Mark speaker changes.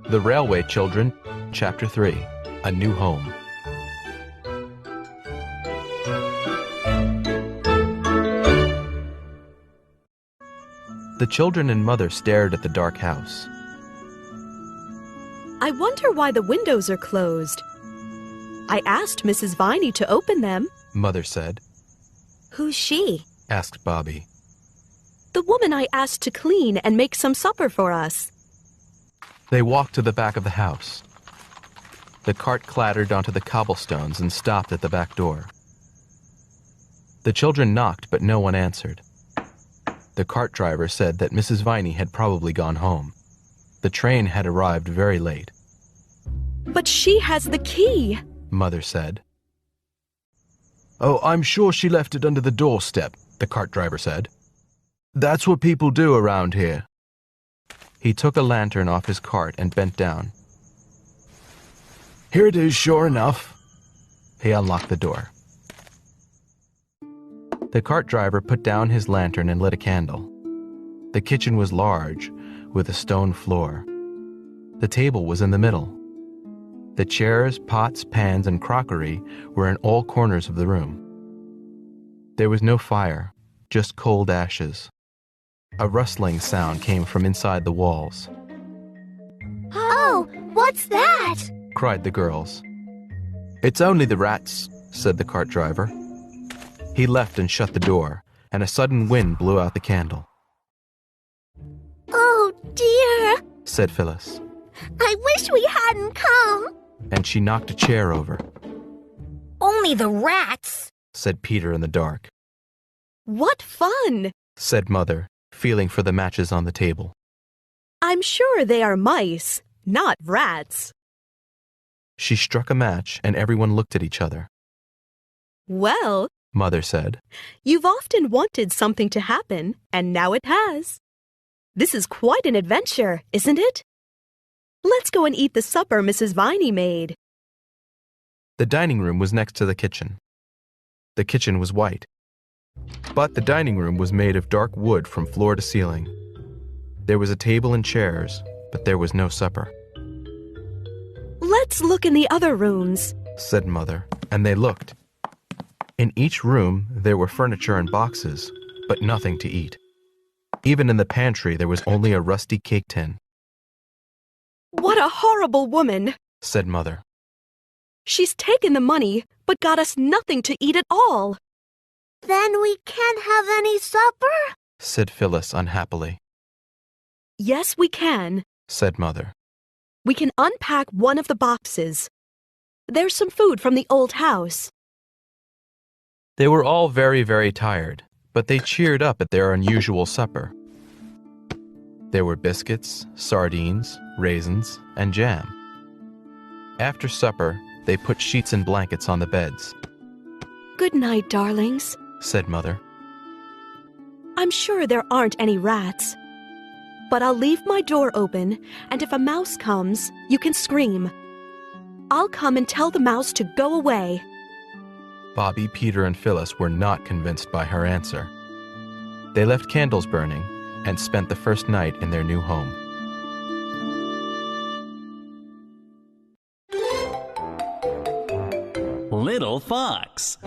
Speaker 1: The Railway Children, Chapter 3, A New Home. The children and mother stared at the dark house.
Speaker 2: I wonder why the windows are closed. I asked Mrs. Viney to open them.
Speaker 1: Mother said.
Speaker 2: Who's she?
Speaker 1: Asked Bobby.
Speaker 2: The woman I asked to clean and make some supper for us.
Speaker 1: They walked to the back of the house. The cart clattered onto the cobblestones and stopped at the back door. The children knocked, but no one answered. The cart driver said that Mrs. Viney had probably gone home. The train had arrived very late.
Speaker 2: But she has the key,
Speaker 1: Mother said. Oh, I'm sure she left it under the doorstep, the cart driver said. That's what people do around here. He took a lantern off his cart and bent down. Here it is, sure enough. He unlocked the door. The cart driver put down his lantern and lit a candle. The kitchen was large, with a stone floor. The table was in the middle. The chairs, pots, pans, and crockery were in all corners of the room. There was no fire, just cold ashes. A rustling sound came from inside the walls.
Speaker 3: Oh, what's that?
Speaker 1: Cried the girls. It's only the rats, said the cart driver. He left and shut the door, and a sudden wind blew out the candle.
Speaker 3: Oh, dear,
Speaker 1: said Phyllis,
Speaker 3: I wish we hadn't come.
Speaker 1: and she knocked a chair over,
Speaker 3: Only the rats.
Speaker 1: said Peter in the dark,
Speaker 2: What fun!
Speaker 1: said Mother, feeling for the matches on the table.
Speaker 2: I'm sure they are mice, not rats.
Speaker 1: She struck a match, and everyone looked at each other.
Speaker 2: Well,
Speaker 1: Mother said,
Speaker 2: you've often wanted something to happen, and now it has. This is quite an adventure, isn't it? Let's go and eat the supper Mrs. Viney made.
Speaker 1: The dining room was next to the kitchen. The kitchen was white, but the dining room was made of dark wood from floor to ceiling. There was a table and chairs, but there was no supper.
Speaker 2: Let's look in the other rooms.
Speaker 1: Said Mother, and they looked. In each room there were furniture and boxes, but nothing to eat. Even in the pantry there was only a rusty cake tin.
Speaker 2: What a horrible woman,
Speaker 1: Said Mother.
Speaker 2: She's taken the money, but got us nothing to eat at all.
Speaker 3: Then we can't have any supper?
Speaker 1: Said Phyllis unhappily.
Speaker 2: Yes, we can.
Speaker 1: Said Mother.
Speaker 2: We can unpack one of the boxes. There's some food from the old house.
Speaker 1: They were all very, very tired, but they cheered up at their unusual supper. There were biscuits, sardines, raisins, and jam. After supper, they put sheets and blankets on the beds.
Speaker 2: Good night, darlings,
Speaker 1: Said Mother.
Speaker 2: I'm sure there aren't any rats. But I'll leave my door open, and if a mouse comes, you can scream. I'll come and tell the mouse to go away.
Speaker 1: Bobby, Peter, and Phyllis were not convinced by her answer. They left candles burning and spent the first night in their new home.
Speaker 4: Little Fox.